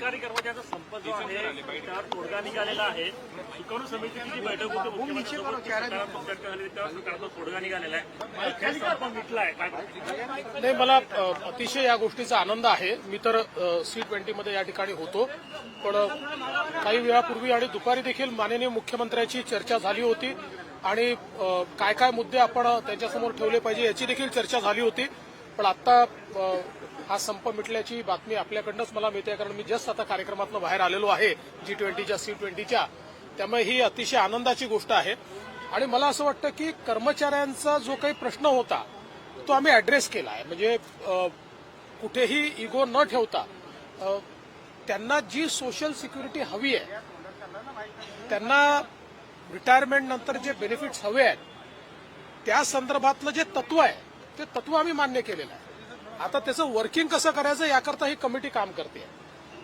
सरकारी कर्मचाऱ्यांचा संप जो आहे त्यावर तोडगा निघालेला आहे. सुकाणू समितीची जी बैठक होती मुख्यमंत्र्यांसोबत सकारात्मक चर्चा झाली त्यावर सरकारचा तोडगा निघालेला आहे. काय संप मिटलाय काय? नाही, मला अतिशय या गोष्टीचा आनंद आहे. मी तर C20 मध्ये या ठिकाणी होतो, पण काही वेळापूर्वी आणि दुपारी देखील माननीय मुख्यमंत्र्यांची चर्चा झाली होती आणि काय काय मुद्दे आपण त्यांच्यासमोर ठेवले पाहिजे याची देखील चर्चा झाली होती. पण आता हा संप मिटल्याची बातमी आपल्याकडनंच मला मिळते, कारण मी जस्ट आता कार्यक्रमातून बाहेर आलेलो आहे G20च्या C20च्या. त्यामुळे ही अतिशय आनंदाची गोष्ट आहे. आणि मला असं वाटतं की कर्मचाऱ्यांचा जो काही प्रश्न होता तो आम्ही अॅड्रेस केला आहे. म्हणजे कुठेही इगो न ठेवता त्यांना जी सोशल सिक्युरिटी हवी आहे, त्यांना रिटायरमेंट नंतर जे बेनिफिट्स हवे आहेत त्या संदर्भातलं जे तत्व आहे ते तत्व आम्ही मान्य केलेलं आहे. आता त्याचं वर्किंग कसं करायचं याकरता ही कमिटी काम करते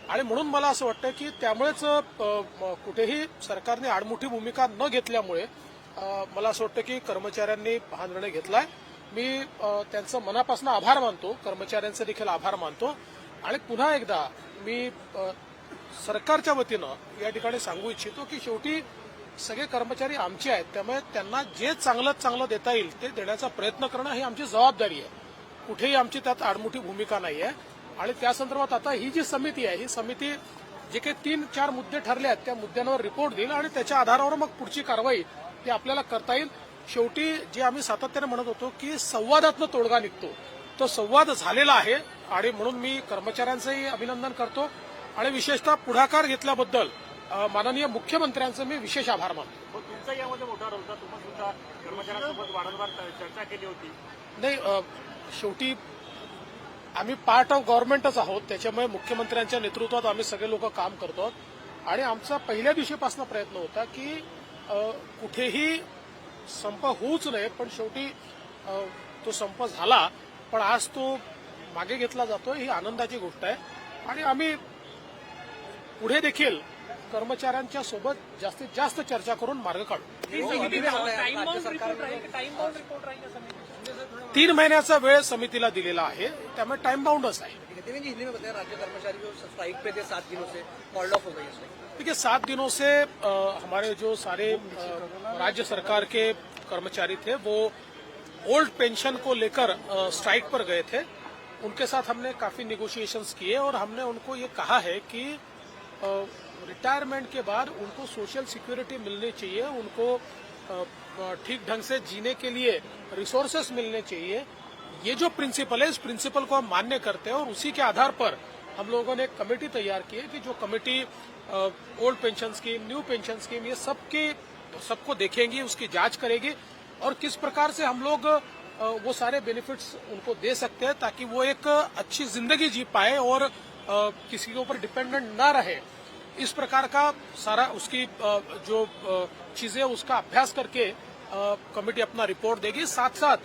आणि म्हणून मला असं वाटतं की त्यामुळेच कुठेही सरकारने आडमुठी भूमिका न घेतल्यामुळे मला असं वाटतं की कर्मचाऱ्यांनी हा निर्णय घेतलाय. मी त्यांचं मनापासून आभार मानतो, कर्मचाऱ्यांचे देखील आभार मानतो. आणि पुन्हा एकदा मी सरकारच्या वतीनं या ठिकाणी सांगू इच्छितो की शेवटी सगळे कर्मचारी आमचे आहेत, त्यामुळे त्यांना जे चांगलं देता येईल ते देण्याचा प्रयत्न करणं ही आमची जबाबदारी आहे. कुठेही आमची त्यात आडमुठी भूमिका नाही आहे. आणि त्या संदर्भात आता ही जी समिती आहे, ही समिती जे काही 3-4 मुद्दे ठरले आहेत त्या मुद्द्यांवर रिपोर्ट देईल आणि त्याच्या आधारावर मग पुढची कारवाई ती आपल्याला करता येईल. शेवटी जे आम्ही सातत्याने म्हणत होतो की संवादातनं तोडगा निघतो, तो संवाद झालेला आहे आणि म्हणून मी कर्मचाऱ्यांचंही अभिनंदन करतो आणि विशेषतः पुढाकार घेतल्याबद्दल माननीय मुख्यमंत्र्यांचं मी विशेष आभार मानतो. तुमचा यामध्ये मोठा रोल होता, तुम्ही सुद्धा कर्मचाऱ्यांसोबत वारंवार चर्चा केली होती. नाही, शेवटी आम्ही पार्ट ऑफ गव्हर्नमेंटच आहोत, त्याच्यामुळे मुख्यमंत्र्यांच्या नेतृत्वात आम्ही सगळे लोक काम करतो आणि आमचा पहिल्या दिवशीपासून प्रयत्न होता की कुठेही संप होऊच नये. पण शेवटी तो संप झाला, पण आज तो मागे घेतला जातोय, ही आनंदाची गोष्ट आहे. आणि आम्ही पुढे देखील कर्मचाऱ्यांच्या सोबत जास्तीत जास्त चर्चा करून मार्ग काढू. 3 महिन्याचा वेळ समितीला दिलेला आहे, त्यामुळे टाइम बाउंडच आहे. राज्य कर्मचारी जो स्ट्राइक पे थे 7 दिनों से कॉल्ड ऑफ हो गई है. देखिए, 7 दिनों से हमारे जो सारे राज्य सरकार के कर्मचारी थे वो ओल्ड पेंशन को लेकर स्ट्राइक पर गए थे. उनके साथ हमने काफी नेगोशिएशंस किए और हमने उनको ये कहा है कि रिटायरमेंट के बाद उनको सोशल सिक्योरिटी मिलनी चाहिए, उनको ठीक ढंग से जीने के लिए रिसोर्सेस मिलने चाहिए. ये जो प्रिंसिपल है, इस प्रिंसिपल को हम मान्य करते हैं और उसी के आधार पर हम लोगों ने एक कमेटी तैयार की है कि जो committee old pension scheme, new pension scheme, ये सबको देखेंगी, उसकी जांच करेगी और किस प्रकार से हम लोग वो सारे बेनिफिट्स उनको दे सकते हैं ताकि वो एक अच्छी जिंदगी जी पाए और किसी के ऊपर डिपेंडेंट ना रहे. इस प्रकार का सारा उसकी जो चीजें उसका अभ्यास करके कमेटी अपना रिपोर्ट देगी. साथ साथ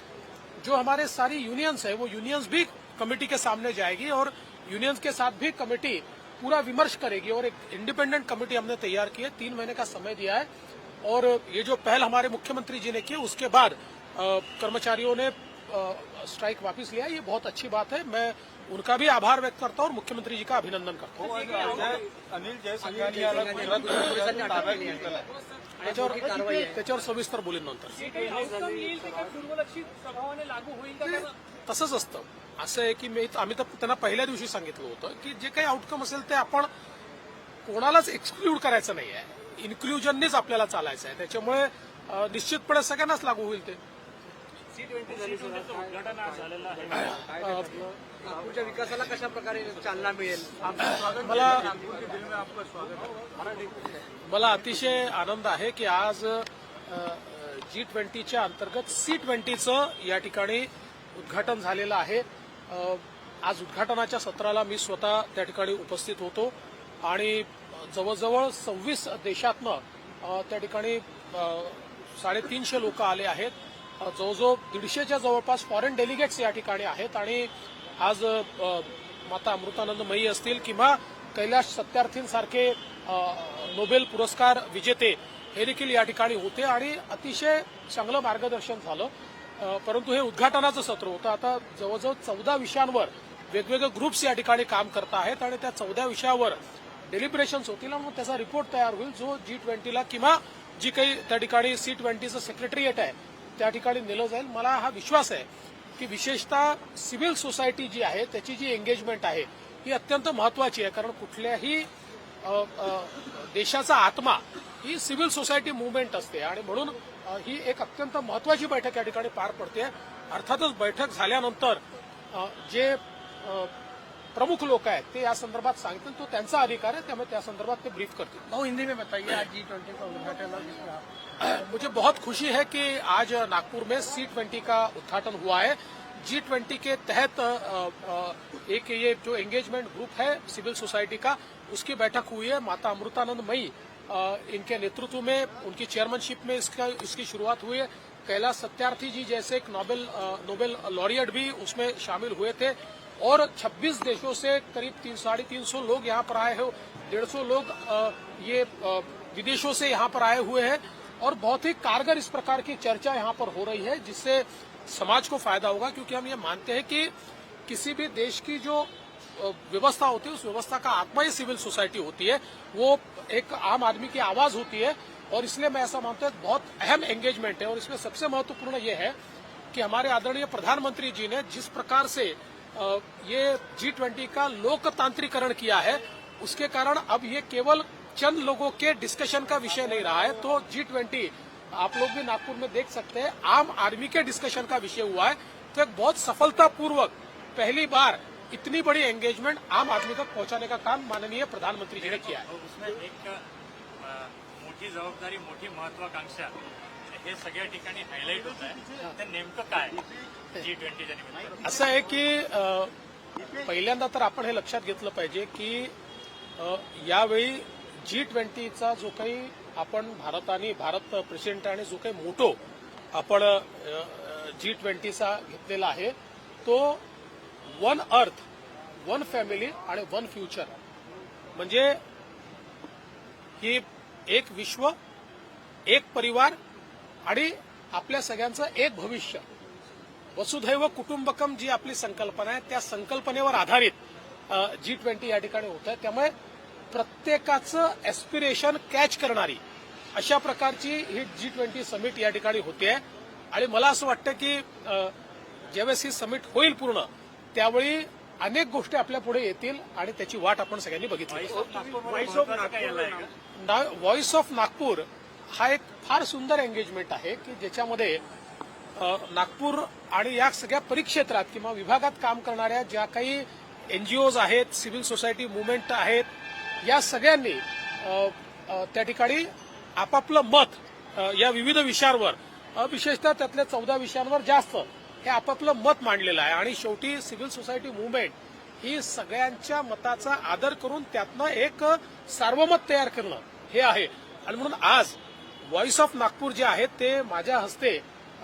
जो हमारे सारी यूनियंस है वो यूनियंस भी कमेटी के सामने जाएगी और यूनियंस के साथ भी कमेटी पूरा विमर्श करेगी और एक इंडिपेंडेंट कमेटी हमने तैयार की है. 3 महीने का समय दिया है और ये जो पहल हमारे मुख्यमंत्री जी ने की उसके बाद कर्मचारियों ने स्ट्राइक वापस लिया. ये बहुत अच्छी बात है. मैं उनका भी आभार व्यक्त करता हूं और मुख्यमंत्री जी का अभिनंदन करता हूं. अनिल जयसिंग याला त्याच्यावर सविस्तर बोलेन नंतर. तसंच असतं. असं आहे की आम्ही तर त्यांना पहिल्या दिवशी सांगितलं होतं की जे काही आउटकम असेल ते आपण कोणालाच एक्सक्लूड करायचं नाही आहे, इन्क्ल्युजननेच आपल्याला चालायचं आहे. त्याच्यामुळे निश्चितपणे सगळ्यांनाच लागू होईल ते. उद्घाटन आज झालेलं आहे. नागपूरच्या विकासाला कशा प्रकारे चालना मिळेल? मला अतिशय आनंद आहे की आज G20च्या अंतर्गत C20चं या ठिकाणी उद्घाटन झालेलं आहे. आज उद्घाटनाच्या सत्राला मी स्वतः त्या ठिकाणी उपस्थित होतो आणि जवळजवळ 26 देशातनं त्या ठिकाणी 350 लोक आले आहेत. जवळजवळ 150च्या जवळपास फॉरेन डेलिगेट्स या ठिकाणी आहेत आणि आज माता अमृतानंदमयी असतील किंवा कैलाश सत्यार्थींसारखे नोबेल पुरस्कार विजेते हे देखील या ठिकाणी होते आणि अतिशय चांगलं मार्गदर्शन झालं. परंतु हे उद्घाटनाचं सत्र होतं. आता जवळजवळ 14 विषयांवर वेगवेगळे ग्रुप्स या ठिकाणी काम करत आहेत आणि त्या 14 विषयावर डेलिब्रेशन्स होतील आणि मग त्याचा रिपोर्ट तयार होईल जो G20ला किंवा जी काही त्या ठिकाणी C20चं सेक्रेटरिएट आहे त्या ठिकाणी नेलं जाईल. मला हा विश्वास आहे की विशेषतः सिव्हिल सोसायटी जी आहे त्याची जी एंगेजमेंट आहे ही अत्यंत महत्वाची आहे. कारण कुठल्याही देशाचा आत्मा ही सिव्हिल सोसायटी मुवमेंट असते आणि म्हणून ही एक अत्यंत महत्वाची बैठक या ठिकाणी पार पडते. अर्थातच बैठक झाल्यानंतर जे प्रमुख लोक आहेत ते या संदर्भात सांगतील तो त्यांचा अधिकार है, त्यामुळे त्या संदर्भात ते ब्रीफ करतील. भाऊ हिंदी में बताइए आज G20 का उद्घाटन और जिसमें आप मुझे बहुत खुशी है कि आज नागपुर में C20 का उद्घाटन हुआ है. G20 के तहत एक ये जो एंगेजमेंट ग्रुप है सिविल सोसाइटी का उसकी बैठक हुई है. माता अमृतानंद मई इनके नेतृत्व में उनकी चेयरमैनशिप में इसकी शुरुआत हुई है. कैलाश सत्यार्थी जी जैसे एक नोबेल लॉरियट भी उसमें शामिल हुए थे और 26 देशों से करीब 350 लोग यहाँ पर आए हो. 150 लोग ये विदेशों से यहाँ पर आए हुए हैं और बहुत ही कारगर इस प्रकार की चर्चा यहाँ पर हो रही है जिससे समाज को फायदा होगा. क्योंकि हम ये मानते हैं कि किसी भी देश की जो व्यवस्था होती है उस व्यवस्था का आत्मा ही सिविल सोसाइटी होती है. वो एक आम आदमी की आवाज होती है और इसलिए मैं ऐसा मानता हूं बहुत अहम एंगेजमेंट है. और इसमें सबसे महत्वपूर्ण ये है कि हमारे आदरणीय प्रधानमंत्री जी ने जिस प्रकार से ये G20 का लोकतांत्रिकरण किया है उसके कारण अब ये केवल चंद लोगों के डिस्कशन का विषय नहीं रहा है. तो G20 आप लोग भी नागपुर में देख सकते हैं आम आदमी के डिस्कशन का विषय हुआ है. तो एक बहुत सफलतापूर्वक पहली बार इतनी बड़ी एंगेजमेंट आम आदमी तक पहुंचाने का काम माननीय प्रधानमंत्री जी ने किया है. उसमें एक मोठी जबाबदारी मोठी महत्वाकांक्षा हे सगळ्या ठिकाणी हायलाईट होत आहे. ते नेमकं काय G20च्या निमित्तानं असं आहे की पहिल्यांदा तर आपण हे लक्षात घेतलं पाहिजे की यावेळी G20चा जो काही आपण भारत प्रेसिडेंटाने जो काही मोटो आपण G20चा घेतलेला आहे तो वन अर्थ वन फॅमिली आणि वन फ्युचर म्हणजे ही एक विश्व एक परिवार आणि आपल्या सगळ्यांचं एक भविष्य वसुधैव कुटुंबकम जी आपली संकल्पना आहे त्या संकल्पनेवर आधारित G20 या ठिकाणी होत आहे. त्यामुळे प्रत्येकाचं एस्पिरेशन कॅच करणारी अशा प्रकारची ही G20 समिट या ठिकाणी होते आहे. आणि मला असं वाटतं की ज्यावेळेस ही समिट होईल पूर्ण त्यावेळी अनेक गोष्टी आपल्या पुढे येतील आणि त्याची वाट आपण सगळ्यांनी बघितली. व्हॉइस ऑफ नागपूर हा एक फार सुंदर एंगेजमेंट आहे की ज्याच्यामध्ये नागपूर आणि या सगळ्या परिक्षेत्रात किंवा विभागात काम करणाऱ्या ज्या काही एनजीओज आहेत सिव्हिल सोसायटी मुवमेंट आहेत या सगळ्यांनी त्या ठिकाणी आपापलं मत या विविध विषयांवर विशेषतः त्यातल्या 14 विषयांवर जास्त हे आपापलं मत मांडलेलं आहे. आणि शेवटी सिव्हिल सोसायटी मुवमेंट ही सगळ्यांच्या मताचा आदर करून त्यातनं एक सार्वमत तयार करणं हे आहे. आणि म्हणून आज व्हॉइस ऑफ नागपूर जे आहे ते माझ्या हस्ते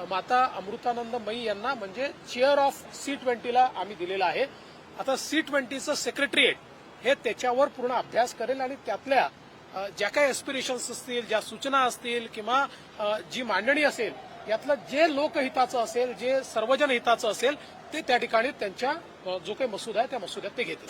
माता अमृतानंद मई यांना म्हणजे चेअर ऑफ C20ला आम्ही दिलेलं आहे. आता C20चं सेक्रेटरिएट हे त्याच्यावर पूर्ण अभ्यास करेल आणि त्यातल्या ज्या काही एस्पिरेशन्स असतील ज्या सूचना असतील किंवा जी मांडणी असेल यातलं जे लोकहिताचं असेल जे सर्वजन हिताचं असेल ते त्या ठिकाणी त्यांच्या जो काही मसुदा आहे त्या मसुद्यात ते घेतील.